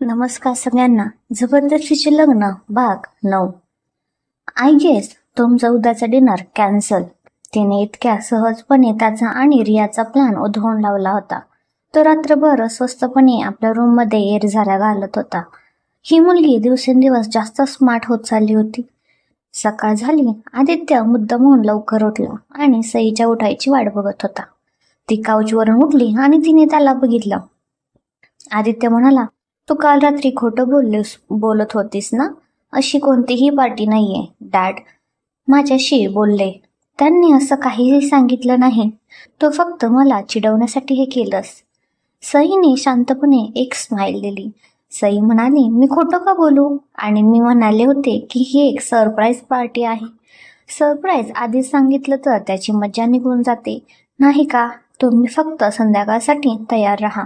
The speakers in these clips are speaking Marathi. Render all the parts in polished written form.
नमस्कार सगळ्यांना. जबरदस्तीचे लग्न भाग 9. आय गेस तुमचा उद्याचा डिनर कॅन्सल. तिने इतक्या सहजपणे त्याचा आणि रियाचा प्लॅन उधळून लावला होता. तो रात्रभर अस्वस्थपणे आपल्या रूममध्ये एरझाऱ्या घालत होता. ही मुलगी दिवसेंदिवस जास्त स्मार्ट होत चालली होती. सकाळ झाली. आदित्य मुद्दामहून लवकर उठला आणि सईच्या उठायची वाट बघत होता. ती काउचवरून उठली आणि तिने त्याला बघितलं. आदित्य म्हणाला, तू काल रात्री खोटं बोलत होतीस ना? अशी कोणतीही पार्टी नाहीये. डॅड माझ्याशी बोलले. त्यांनी असं काहीही सांगितलं नाही. तो फक्त मला चिडवण्यासाठी हे केलंस. सईने शांतपणे एक स्माईल दिली. सई म्हणाली, मी खोटं का बोलू? आणि मी म्हणाले होते की ही एक सरप्राईज पार्टी आहे. सरप्राईज आधीच सांगितलं तर त्याची मज्जा निघून जाते, नाही का? तुम्ही फक्त संध्याकाळसाठी तयार राहा.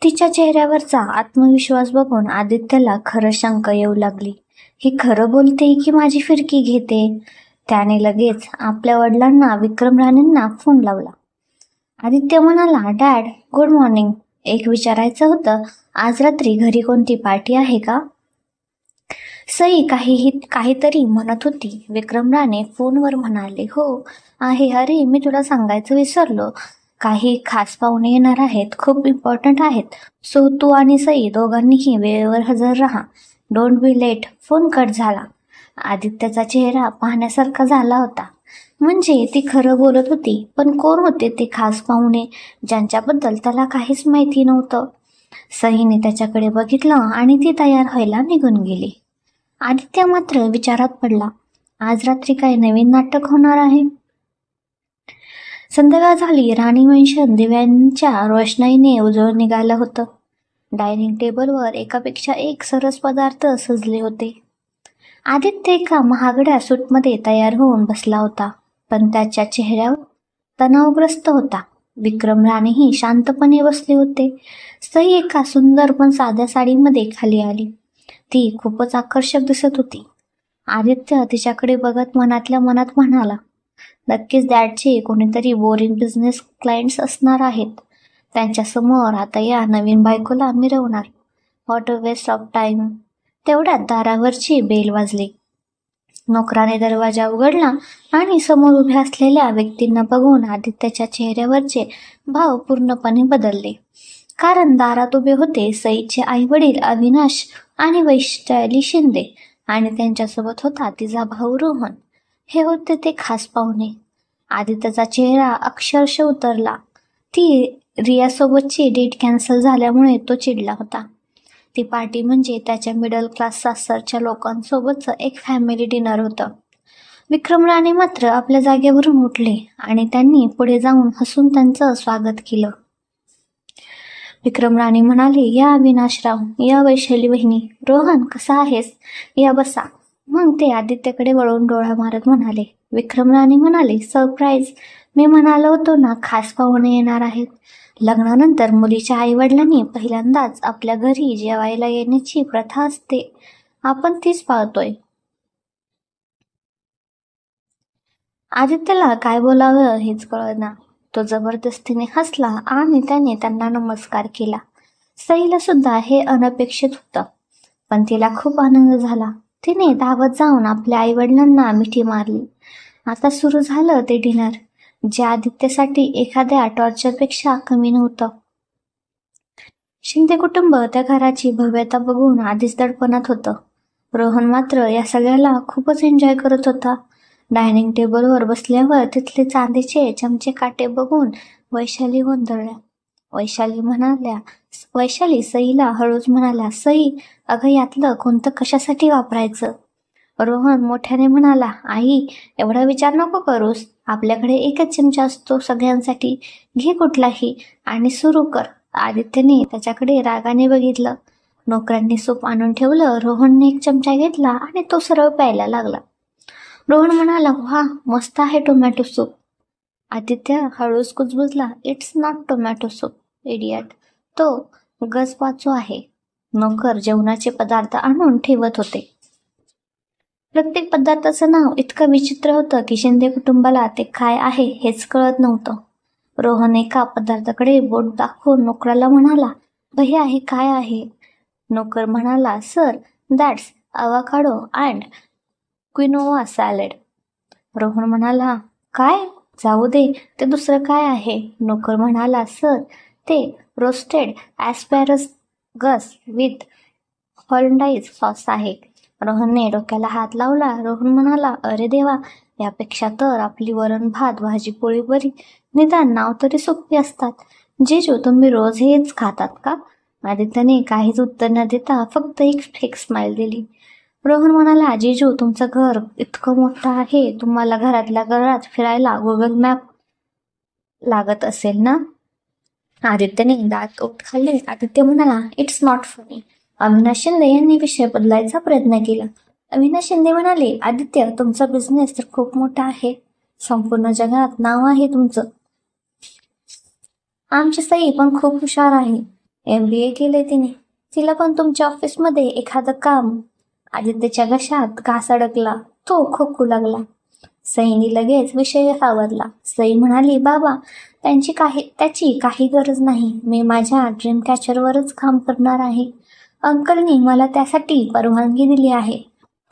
तिच्या चेहऱ्यावरचा आत्मविश्वास बघून आदित्यला खरं शंका येऊ लागली. ही खरं बोलते की माझी फिरकी घेते? त्याने लगेच आपल्या वडिलांना विक्रम राणेंना फोन लावला. आदित्य म्हणाला, डॅड गुड मॉर्निंग. एक विचारायचं होतं, आज रात्री घरी कोणती पार्टी आहे का? सई काहीतरी म्हणत होती. विक्रम राणे फोनवर म्हणाले, हो आहे. अरे मी तुला सांगायचं विसरलो, काही खास पाहुणे येणार आहेत, खूप इम्पॉर्टंट आहेत. सो तू आणि सई दोघांनीही वेळेवर हजर राहा. Don't be late. Phone cut झाला. आदित्यचा चेहरा पाहण्यासारखा झाला होता. म्हणजे ती खरं बोलत होती, पण कोण होते ते खास पाहुणे ज्यांच्याबद्दल त्याला काहीच माहिती नव्हतं? सईने त्याच्याकडे बघितलं आणि ती तयार व्हायला निघून गेली. आदित्य मात्र विचारात पडला. आज रात्री काय नवीन नाटक होणार आहे? संध्याकाळ झाली. राणी मेन्शन दिव्यांच्या रोषणाईने उजळून निघालं होतं. डायनिंग टेबलवर एकापेक्षा एक सरस पदार्थ सजले होते. आदित्य एका महागड्या सूटमध्ये तयार होऊन बसला होता, पण त्याच्या चेहऱ्यावर तणावग्रस्त होता. विक्रम राणेही शांतपणे बसले होते. सई एका सुंदर पण साध्या साडीमध्ये खाली आली. ती खूपच आकर्षक दिसत होती. आदित्य तिच्याकडे बघत मनातल्या मनात म्हणाला, नक्कीच डॅडचे कोणीतरी बोरिंग बिझनेस क्लायंट्स असणार आहेत. त्यांच्यासमोर आता या नवीन बायकोला मिरवणार. What a waste of time. तेवढ्यात दारावरची बेल वाजली. नोकराने दरवाजा उघडला आणि समोर उभ्या असलेल्या व्यक्तींना बघून आदित्यच्या चेहऱ्यावरचे भाव पूर्णपणे बदलले. कारण दारात उभे होते सईचे आई वडील अविनाश आणि वैशाली शिंदे, आणि त्यांच्यासोबत होता तिचा भाऊ रोहन. हे होते ते खास पाहुणे. आदित्यचा चेहरा अक्षरशः उतरला. ती रियासोबतची डेट कॅन्सल झाल्यामुळे तो चिडला होता. ती पार्टी म्हणजे त्याच्या मिडल क्लास सासरच्या लोकांसोबतचं एक फॅमिली डिनर होतं. विक्रम राणे मात्र आपल्या जागेवरून उठले आणि त्यांनी पुढे जाऊन हसून त्यांचं स्वागत केलं. विक्रम राणे म्हणाले, या अविनाशराव, या वैशाली बहिणी. रोहन कसा आहेस? या बसा. मग ते आदित्यकडे वळून डोळा मारत म्हणाले. विक्रम राणे म्हणाले, सरप्राईज. मी म्हणालो होतो ना, खास पाहुणे येणार आहेत. लग्नानंतर मुलीच्या आईवडिलांनी पहिल्यांदाच आपल्या घरी जेवायला येण्याची प्रथा असते. आपण तीच पाळतोय. आदित्यला काय बोलावं हेच कळेना. तो जबरदस्तीने हसला आणि त्याने त्यांना नमस्कार केला. सईला सुद्धा हे अनपेक्षित होतं, पण तिला खूप आनंद झाला. तिने धावत जाऊन आपल्या आईवडिलांना मिठी मारली. आता सुरू झालं ते डिनर, जे आदित्यसाठी एखाद्या टॉर्चरपेक्षा कमी नव्हतं. शिंदे कुटुंब त्या घराची भव्यता बघून आधीच दडपणात होतं. रोहन मात्र या सगळ्याला खूपच एन्जॉय करत होता. डायनिंग टेबलवर बसल्यावर तिथले चांदीचे चमचे काटे बघून वैशाली गोंधळल्या. वैशाली सईला हळूच म्हणाल्या, सई, अगं यातलं कोणतं कशासाठी वापरायचं? रोहन मोठ्याने म्हणाला, आई, एवढा विचार नको करूस. आपल्याकडे एकच चमचा असतो सगळ्यांसाठी. घे कुठलाही आणि सुरू कर. आदित्यने त्याच्याकडे रागाने बघितलं. नोकरांनी सूप आणून ठेवलं. रोहनने एक चमचा घेतला आणि तो सरळ प्यायला लागला. रोहन म्हणाला, वा, मस्त आहे टोमॅटो सूप. आदित्य हळूच कुजबुजला, it's not tomato soup, idiot. तो गजपाचू आहे. नोकर जेवणाचे पदार्थ आणून ठेवत होते. प्रत्येक पदार्थाचं नाव इतकं विचित्र होतं की शिंदे कुटुंबाला ते काय आहे हेच कळत नव्हतं. रोहन एका पदार्थाकडे बोट दाखवून नोकराला म्हणाला, भैया हे काय आहे? नोकर म्हणाला, sir that's avocado and quinoa salad. Rohan म्हणाला, काय? जाऊ दे, ते दुसरं काय आहे? नोकर म्हणाला, सर ते रोस्टेड ॲस्पॅरगस विथ हॉलंडाइज सॉस आहे. रोहनने डोक्याला हात लावला. रोहन म्हणाला, अरे देवा, यापेक्षा तर आपली वरण भात भाजी पोळी बरी. निदान नाव तरी सोपी असतात. जेजू, तुम्ही रोज हेच खातात का? आदित्यने काहीच उत्तर न देता फक्त एक फेक स्माईल दिली. रोहन म्हणाला, जेजू, तुमचं घर इतकं मोठं आहे, तुम्हाला घरातल्या घरात फिरायला गुगल मॅप लागत असेल ना? आदित्यने दात ओठ खाल्ले. आदित्य म्हणाला, it's not funny. Avinash Shinde यांनी विषय बदलायचा प्रयत्न केला. अविनाश शिंदे म्हणाले, आदित्य, तुमचा बिझनेस तर खूप मोठा आहे. संपूर्ण जगात नाव आहे तुमचं. आमची सई पण खूप हुशार आहे. MBA केले तिने. तिला पण तुमच्या ऑफिसमध्ये एखादं काम. आदित्यच्या घशात घास अडकला. तो खोकू लागला. सईने लगेच विषय सावरला. सई म्हणाली, बाबा, त्याची काही गरज नाही. मी माझ्या ड्रीम कॅचरवरच काम करणार आहे. अंकलनी मला त्यासाठी परवानगी दिली आहे.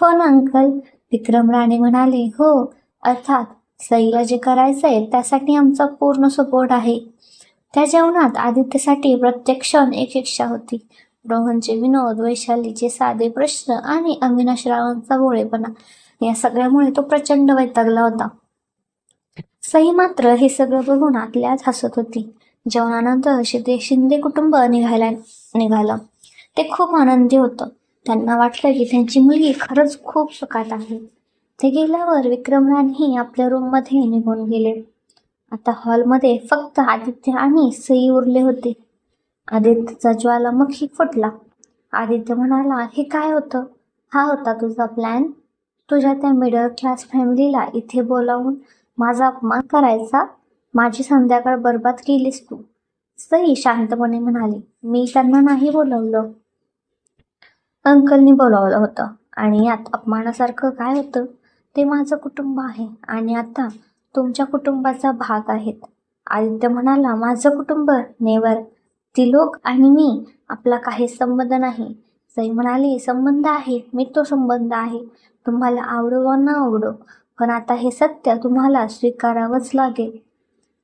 हो ना अंकल? विक्रम राणे म्हणाले, हो, अर्थात. सईला जे करायचंय त्यासाठी आमचा पूर्ण सपोर्ट आहे. त्या जेवणात आदित्यसाठी प्रत्येक क्षण एक शिक्षा होती. रोहनचे विनोद, वैशालीचे साधे प्रश्न आणि अविनाश रावांचा भोळेपणा, या सगळ्यामुळे तो प्रचंड वैतागला होता. सई मात्र हे सगळं बघून आतल्याच हसत होती. जेवणानंतर शिंदे कुटुंब निघालं. ते खूप आनंदी होतं. त्यांना वाटलं की त्यांची मुलगी खरंच खूप सुखात आहे. ते गेल्यावर विक्रम राणेही आपल्या रूममध्ये निघून गेले. आता हॉलमध्ये फक्त आदित्य आणि सई उरले होते. आदित्यचा ज्वालामुखी फुटला. आदित्य म्हणाला, हे काय होतं? हा होता तुझा प्लॅन? तुझ्या त्या मिडल क्लास फॅमिलीला इथे बोलावून माझा अपमान करायचा? माझी संध्याकाळ बरबाद केलीस तू. सई शांतपणे म्हणाली, मी त्यांना नाही बोलवलं. अंकलनी बोलावलं होतं. आणि यात अपमानासारखं काय होतं? ते माझं कुटुंब आहे आणि आता तुमच्या कुटुंबाचा भाग आहेत. आदित्य म्हणाला, माझं कुटुंब? नेवर. ती लोक आणि मी, आपला काही संबंध नाही. सई म्हणाली, संबंध आहे. मी तो संबंध आहे. तुम्हाला आवडो वा न आवडो, पण आता हे सत्य तुम्हाला स्वीकारावंच लागेल.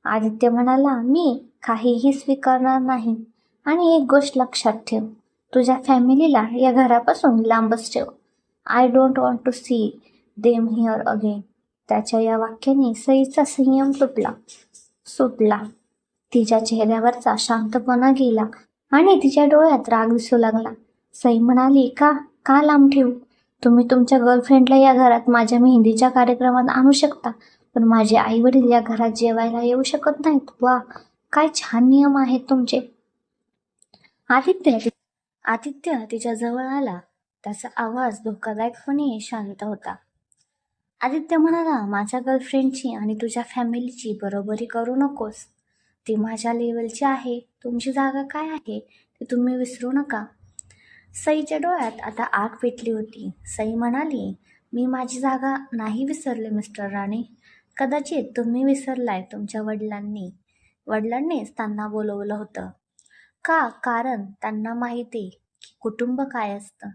आदित्य म्हणाला, मी काहीही स्वीकारणार नाही. आणि एक गोष्ट लक्षात ठेव, तुझ्या फॅमिलीला या घरापासून लांबच ठेव. I don't want to see them here again. त्याच्या या वाक्याने सईचा संयम सुटला. तिच्या चेहऱ्यावरचा शांतपणा गेला आणि तिच्या डोळ्यात राग दिसू लागला. सई म्हणाली, का लांब ठेवू? तुम्ही तुमच्या गर्लफ्रेंडला या घरात माझ्या मेहंदीच्या कार्यक्रमात आणू शकता, पण माझे आई वडील या घरात जेवायला येऊ शकत नाहीत. वा, काय छान नियम आहेत तुमचे. आदित्य तिच्या जवळ आला. त्याचा आवाज धोकादायकपणे शांत होता. आदित्य म्हणाला, माझ्या गर्लफ्रेंडची आणि तुझ्या फॅमिलीची बरोबरी करू नकोस. ती माझ्या लेवलची आहे. तुमची जागा काय आहे ते तुम्ही विसरू नका. सईच्या डोळ्यात आता आग पेटली होती. सई म्हणाली, मी माझी जागा नाही विसरले मिस्टर राणे. कदाचित तुम्ही विसरलाय. तुमच्या वडिलांनीच त्यांना बोलवलं होतं. कारण त्यांना माहिती की कुटुंब काय असतं,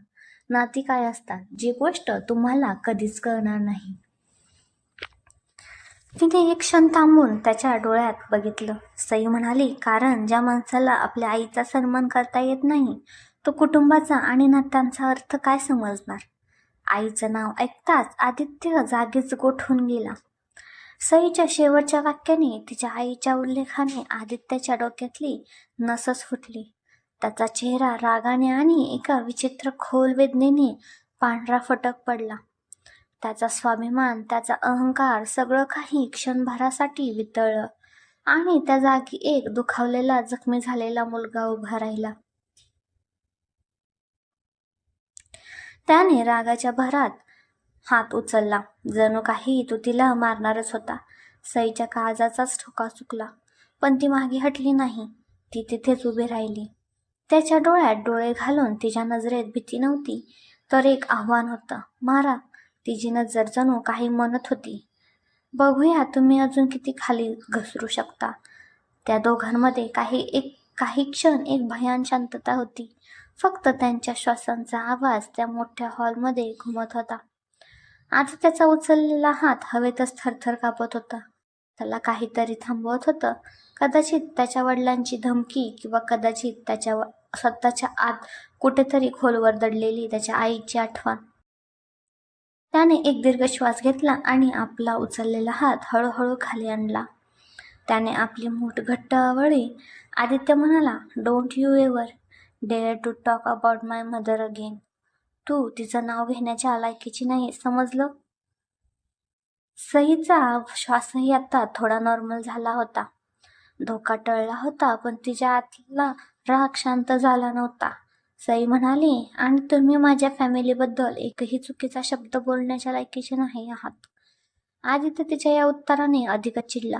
नाती काय असतात, जी गोष्ट तुम्हाला कधीच कळणार नाही. तिने एक क्षण थांबून त्याच्या डोळ्यात बघितलं. सई म्हणाली, कारण ज्या माणसाला आपल्या आईचा सन्मान करता येत नाही, तो कुटुंबाचा आणि नात्यांचा अर्थ काय समजणार? आईचं नाव ऐकताच आदित्य जागीच गोठून गेला. सईच्या शेवटच्या वाक्याने, तिच्या आईच्या उल्लेखाने आदित्यच्या डोक्यातली नसच फुटली. त्याचा चेहरा रागाने आणि एका विचित्र खोल वेदनेने पांढरा फटक पडला. त्याचा स्वाभिमान, त्याचा अहंकार, सगळं काही क्षणभरासाठी वितळलं आणि त्या जागी एक दुखावलेला, जखमी झालेला मुलगा उभा राहिला. त्याने रागाच्या भरात हात उचलला, जणू काही तो तिला मारणारच होता. सईच्या काळजाचाच ठोका चुकला, पण ती मागे हटली नाही. ती तिथेच उभी राहिली. त्याच्या डोळ्यात डोळे घालून तिच्या नजरेत भीती नव्हती, तर एक आव्हान होतं. मारा. तिची नजर जणू काही म्हणत होती, बघूया तुम्ही अजून किती खाली घसरू शकता. त्या दोघांमध्ये काही क्षण एक भयान शांतता होती. फक्त त्यांच्या श्वासांचा आवाज त्या मोठ्या हॉलमध्ये घुमत होता. आता त्याचा उचललेला हात हवेतच थरथर कापत होता. त्याला काहीतरी थांबवत होतं. कदाचित त्याच्या वडिलांची धमकी किंवा कदाचित त्याच्या स्वतःच्या आत कुठेतरी खोलवर दडलेली त्याच्या आईची आठवण. त्याने एक दीर्घ श्वास घेतला आणि आपला उचललेला हात हळूहळू खाली आणला. त्याने आपली मूठ घट्ट आवळली. आदित्य म्हणाला, "don't you ever dare to talk about my mother again. तू तिचं नाव घेण्याच्या लायकीची नाही, समजलं?" सईचा श्वासही आता थोडा नॉर्मल झाला होता. धोका टळला होता, पण तिच्या आतला राग शांत झाला नव्हता. सई म्हणाली, "आणि तुम्ही माझ्या फॅमिलीबद्दल एकही चुकीचा शब्द बोलण्याच्या लायकीचे नाही आहात." आदित्य तिच्या या उत्तराने अधिकच चिडला.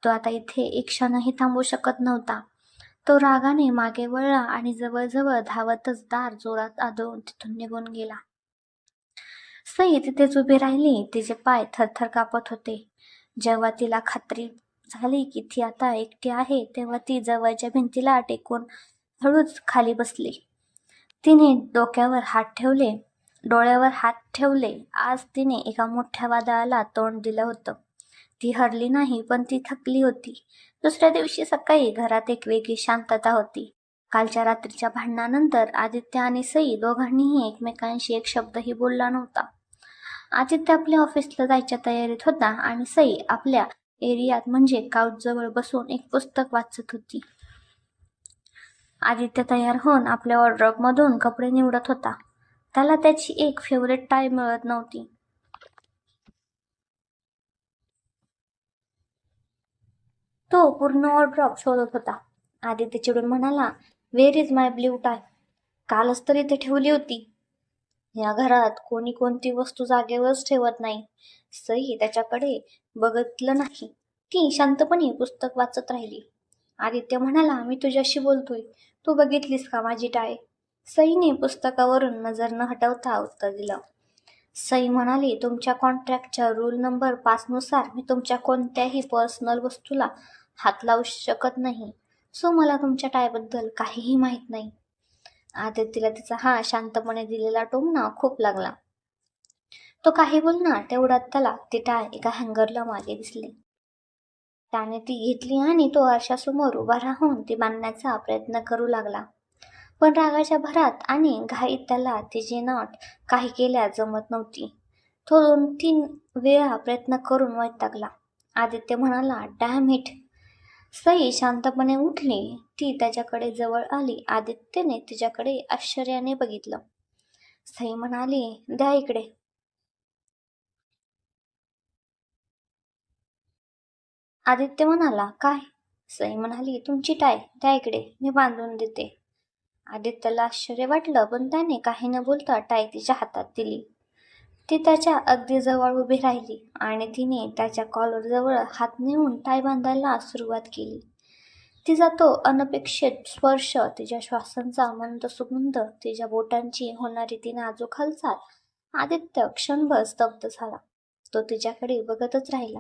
तो आता इथे एक क्षणही थांबू शकत नव्हता. तो रागाने मागे वळला आणि जवळजवळ धावतच दार जोरात आदळून तिथून निघून गेला. सई तिथेच उभी राहिली. तिचे पाय थरथर कापत होते. जेव्हा तिला खात्री झाली की ती आता एकटी आहे, तेव्हा ती जवळच्या भिंतीला टेकून हळूच खाली बसली. तिने डोळ्यावर हात ठेवले. आज तिने एका मोठ्या वादळाला तोंड दिलं होतं. ती हरली नाही, पण ती थकली होती. दुसऱ्या दिवशी सकाळी घरात एक वेगळी शांतता होती. कालच्या रात्रीच्या भांडणानंतर आदित्य आणि सई दोघांनीही एकमेकांशी एक शब्दही बोलला नव्हता. आदित्य आपल्या ऑफिसला जायच्या तयारीत होता आणि सई आपल्या एरियात म्हणजे काउचजवळ बसून एक पुस्तक वाचत होती. आदित्य तयार होऊन आपल्या वॉर्डरोबमधून कपडे निवडत होता. त्याला त्याची एक फेवरेट टाय मिळत नव्हती. तो पूर्ण वॉर्डरोब शोधत होता. आदित्य चिडून म्हणाला, "where is my blue tie? कालच तर इथे ठेवली होती." या घरात कोणी कोणती वस्तू जागेवरच ठेवत नाही. सई त्याच्याकडे बघितलं नाही. ती शांतपणे पुस्तक वाचत राहिली. आदित्य म्हणाला, "मी तुझ्याशी बोलतोय. तू बघितलीस का माझी टाय?" सईने पुस्तकावरून नजर न हटवता उत्तर दिलं. सई म्हणाली, "तुमच्या कॉन्ट्रॅक्टच्या रूल नंबर 5 नुसार मी तुमच्या कोणत्याही पर्सनल वस्तूला हात लावू शकत नाही. सो मला तुमच्या टायबद्दल काहीही माहीत नाही." आदित्यला तिचा हा शांतपणे दिलेला टोमणा खूप लागला. तो काही बोलणार तेवढ्यात त्याला ती टाय एका हँगरला मागे दिसली. त्याने ती घेतली आणि तो आरशासमोर उभा राहून ती बांधण्याचा प्रयत्न करू लागला. पण रागाच्या भरात आणि घाईत त्याला तिची नट काही केल्या जमत नव्हती. तो 2-3 वेळा प्रयत्न करून वैतागला. आदित्य म्हणाला, "डॅम इट." सई शांतपणे उठली. ती त्याच्याकडे जवळ आली. आदित्यने तिच्याकडे आश्चर्याने बघितलं. सई म्हणाली, "द्या इकडे." आदित्य म्हणाला, "काय?" सई म्हणाली, "तुमची टाय द्या इकडे, मी बांधून देते." आदित्यला आश्चर्य वाटलं, पण त्याने काही न बोलता टाय तिच्या हातात दिली. ती त्याच्या अगदी जवळ उभी राहिली आणि तिने त्याच्या कॉलरजवळ हात नेऊन टाय बांधायला सुरुवात केली. तिचा तो अनपेक्षित स्पर्श, तिच्या श्वासांचा मंद सुगंध, तिच्या बोटांची होणारी ती नाजूक हालचाल. आदित्य क्षणभर स्तब्ध झाला. तो तिच्याकडे बघतच राहिला.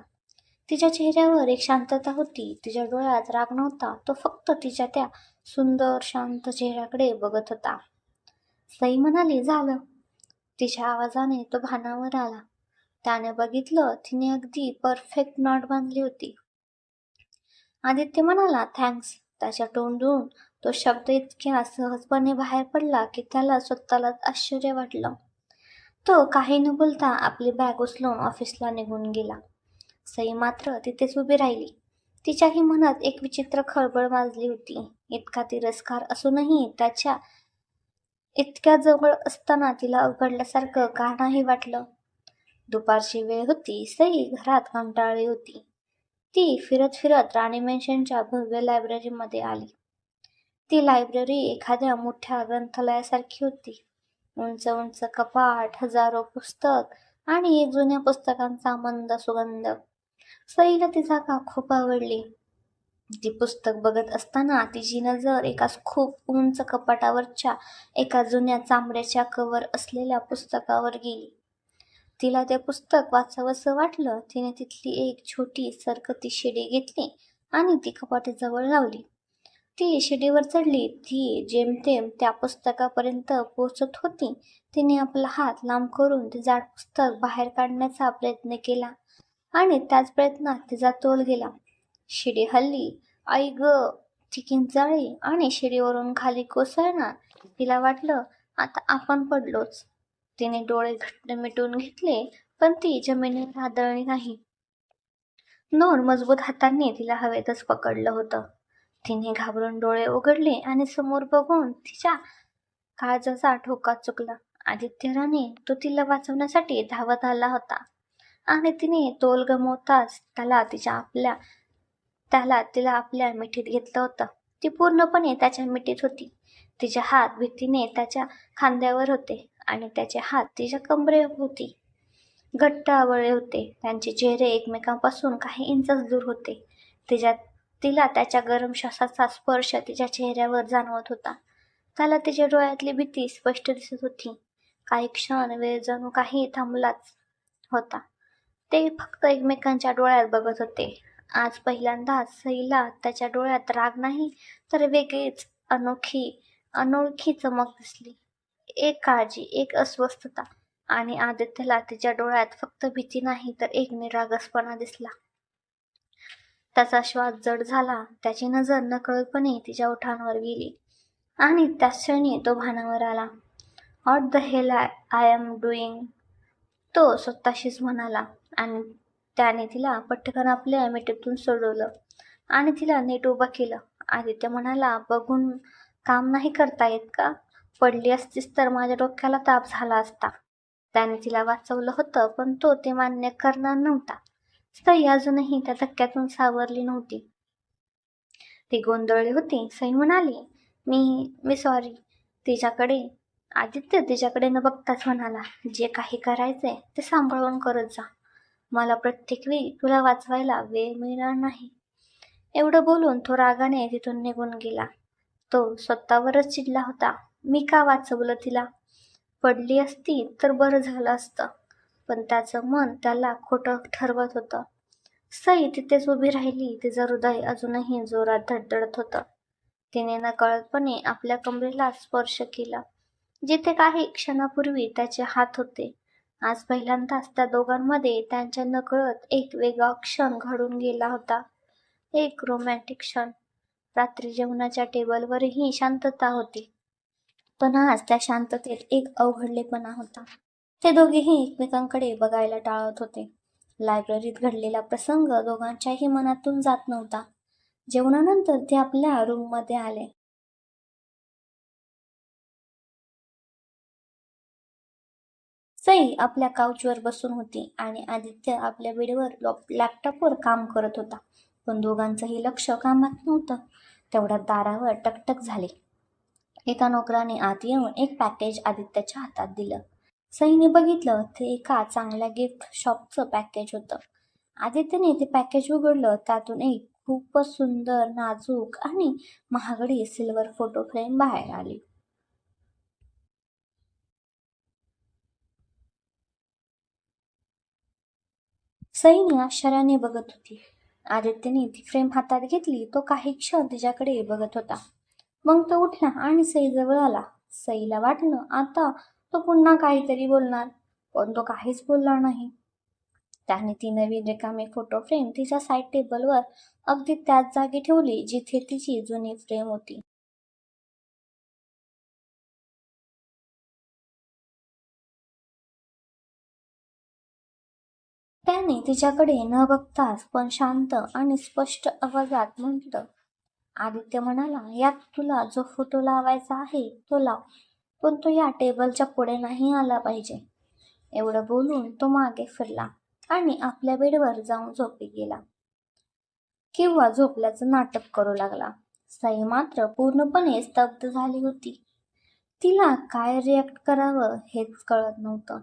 तिच्या चेहऱ्यावर एक शांतता होती. तिच्या डोळ्यात राग नव्हता. तो फक्त तिच्या त्या सुंदर शांत चेहऱ्याकडे बघत होता. सई म्हणाली, "झालं." तिच्या आवाजाने तो भानावर आला. त्याने बघितलं, तिने अगदी परफेक्ट नॉट बांधली होती. आदित्य म्हणाला, "थँक्स." त्याच्या तोंडून तो शब्द इतक्या सहजपणे बाहेर पडला की त्याला स्वतःलाच आश्चर्य वाटलं. तो काही न बोलता आपली बॅग उचलून ऑफिसला निघून गेला. सई मात्र तिथेच उभी राहिली. तिच्याही मनात एक विचित्र खळबळ माजली होती. इतका तिरस्कार असूनही त्याच्या इतक्या जवळ असताना तिला उघडल्यासारखं का नाही वाटलं. दुपारची वेळ होती. सई घरात कंटाळली होती. ती फिरत फिरत राणी मेन्शनच्या भव्य लायब्ररीमध्ये आली. ती लायब्ररी एखाद्या मोठ्या ग्रंथालयासारखी होती. उंच उंच कपाट, हजारो पुस्तक आणि एक जुन्या पुस्तकांचा मंद सुगंध. सईला ती जागा खूप आवडली. ती पुस्तक बघत असताना तिची नजर एका खूप उंच कपाटावरच्या एका जुन्या चामड्याच्या कव्हर असलेल्या पुस्तकावर गेली. तिला ते पुस्तक वाचावंसं वाटलं. तिने तिथली एक छोटी सरकती शिडी घेतली आणि ती कपाटाजवळ लावली. ती शिडीवर चढली. ती जेमतेम त्या पुस्तकापर्यंत पोचत होती. तिने आपला हात लांब करून ते जाड पुस्तक बाहेर काढण्याचा प्रयत्न केला आणि त्याच प्रयत्नात तिचा तोल गेला. शिडी हल्ली. आई ग! ती किंचाळली आणि शिडीवरून खाली कोसळणार. तिला वाटलं आता आपण पडलोच. तिने डोळे घट्ट मिटून घेतले, पण ती जमिनीवर आदळली नाही. दोन मजबूत हातांनी तिला हवेतच पकडलं होतं. तिने घाबरून डोळे उघडले आणि समोर बघून तिच्या काळजाचा ठोका चुकला. आदित्य राणे तो तिला वाचवण्यासाठी धावत आला होता आणि तिने तोल गमावताच तिला आपल्या मिठीत घेतलं होतं. ती पूर्णपणे त्याच्या मिठीत होती. तिचे हात भीतीने त्याच्या खांद्यावर होते आणि त्याचे हात तिच्या कमरेभोवती घट्ट आवळले होते. त्यांचे चेहरे एकमेकांपासून काही इंचच दूर होते. तिला त्याच्या गरम श्वासाचा स्पर्श तिच्या चेहऱ्यावर जाणवत होता. त्याला तिच्या डोळ्यातली भीती स्पष्ट दिसत होती. काही क्षण वेळ जणू काही थांबलाच होता. ते फक्त एकमेकांच्या डोळ्यात बघत होते. आज पहिल्यांदाच सईला त्याच्या डोळ्यात राग नाही, तर वेगळीच अनोळखी चमक दिसली. एक काळजी, एक अस्वस्थता. आणि आदित्यला तिच्या डोळ्यात फक्त भीती नाही, तर एक निरागसपणा दिसला. त्याचा श्वास जड झाला. त्याची नजर नकळतपणे तिच्या ओठांवर गेली आणि त्याच क्षणी तो भानावर आला. What the hell I am doing, तो स्वतःशीच म्हणाला. आणि त्याने तिला पटकन आपल्या मिठीतून सोडवलं आणि तिला नीट उभं केलं. आदित्य म्हणाला, बघून काम नाही करता येत का? पडली असतीस तर माझ्या डोक्याला ताप झाला असता. त्याने तिला वाचवलं होतं, पण तो ते मान्य करणार नव्हता. सई अजूनही त्या धक्क्यातून सावरली नव्हती. ती गोंधळली होती. सई म्हणाली, मी सॉरी. आदित्य तिच्याकडे न बघताच म्हणाला, जे काही करायचंय ते सांभाळून करत जा. मला प्रत्येक वेळी तुला वाचवायला वेळ मिळणार नाही. एवढं बोलून तो रागाने तिथून निघून गेला. तो स्वतःवरच चिडला होता. मी का वाचवलं तिला? पडली असती तर बरं झालं असतं. पण त्याचं मन त्याला खोटं ठरवत होतं. सई तिथेच उभी राहिली. तिचं हृदय अजूनही जोरात धडधडत होतं. तिने नकळतपणे आपल्या कमरेला स्पर्श केला, जिथे काही क्षणापूर्वी त्याचे हात होते. आज पहिल्यांदाच त्या दोघांमध्ये त्यांच्या नकळत एक वेगळा क्षण घडून गेला होता. एक रोमॅन्टिक क्षण. रात्री जेवणाच्या टेबलवरही शांतता होती, पण आज त्या शांततेत एक अवघडलेपणा होता. ते दोघेही एकमेकांकडे बघायला टाळत होते. लायब्ररीत घडलेला प्रसंग दोघांच्याही मनातून जात नव्हता. जेवणानंतर ते आपल्या रूममध्ये आले. सई आपल्या काउचवर बसून होती आणि आदित्य आपल्या बेडवर लॅपटॉपवर काम करत होता. पण दोघांचंही लक्ष कामात नव्हतं. तेवढ्यात दारावर टकटक झाली. एका नोकराने आत येऊन एक पॅकेज आदित्यच्या हातात दिलं. सईने बघितलं, ते एका चांगल्या गिफ्ट शॉपचं पॅकेज होतं. आदित्यने ते पॅकेज उघडलं. त्यातून एक खूपच सुंदर, नाजूक आणि महागडी सिल्वर फोटो फ्रेम बाहेर आली. सईने आश्चर्याने बघत होती. आदित्यने ती फ्रेम हातात घेतली. तो काही क्षण तिच्याकडे बघत होता. मग तो उठला आणि सईजवळ आला. सईला वाटलं आता तो पुन्हा काहीतरी बोलणार, पण तो काहीच बोलला नाही. त्याने ती नवीन रिकामी फोटो फ्रेम तिच्या साईड टेबलवर अगदी त्याच जागी ठेवली जिथे तिची जुनी फ्रेम होती. त्याने तिच्याकडे न बघताच पण शांत आणि स्पष्ट आवाजात म्हटलं. आदित्य म्हणाला, यात तुला जो फोटो लावायचा आहे तो लाव, पण तो या टेबलच्या पुढे नाही आला पाहिजे. एवढं बोलून तो मागे फिरला आणि आपल्या बेडवर जाऊन झोपी गेला किंवा झोपल्याचं नाटक करू लागला. सई मात्र पूर्णपणे स्तब्ध झाली होती. तिला काय रिॲक्ट करावं हेच कळत नव्हतं.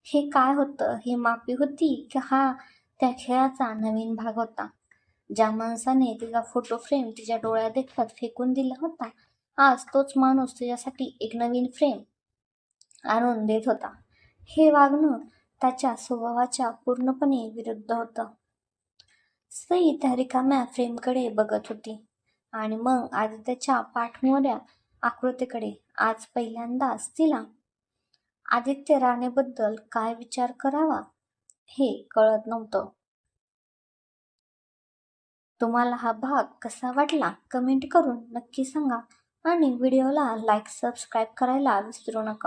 हे काय होतं? हे माफी होती की हा त्या खेळाचा नवीन भाग होता? ज्या माणसाने तिचा फोटो फ्रेम तिच्या डोळ्यात देखत फेकून दिला होता, आज तोच माणूस तिच्यासाठी एक नवीन फ्रेम आणून देत होता. हे वागणं त्याच्या स्वभावाच्या पूर्णपणे विरुद्ध होतं. सई त्या रिकाम्या फ्रेमकडे बघत होती. आणि मग आदित्यच्या पाठमोऱ्या आकृतीकडे आज पहिल्यांदाच तिला आदित्य राणेबद्दल काय विचार करावा हे कळत नव्हतं. तुम्हाला हा भाग कसा वाटला कमेंट करून नक्की सांगा आणि व्हिडिओला लाईक सबस्क्राईब करायला विसरू नका.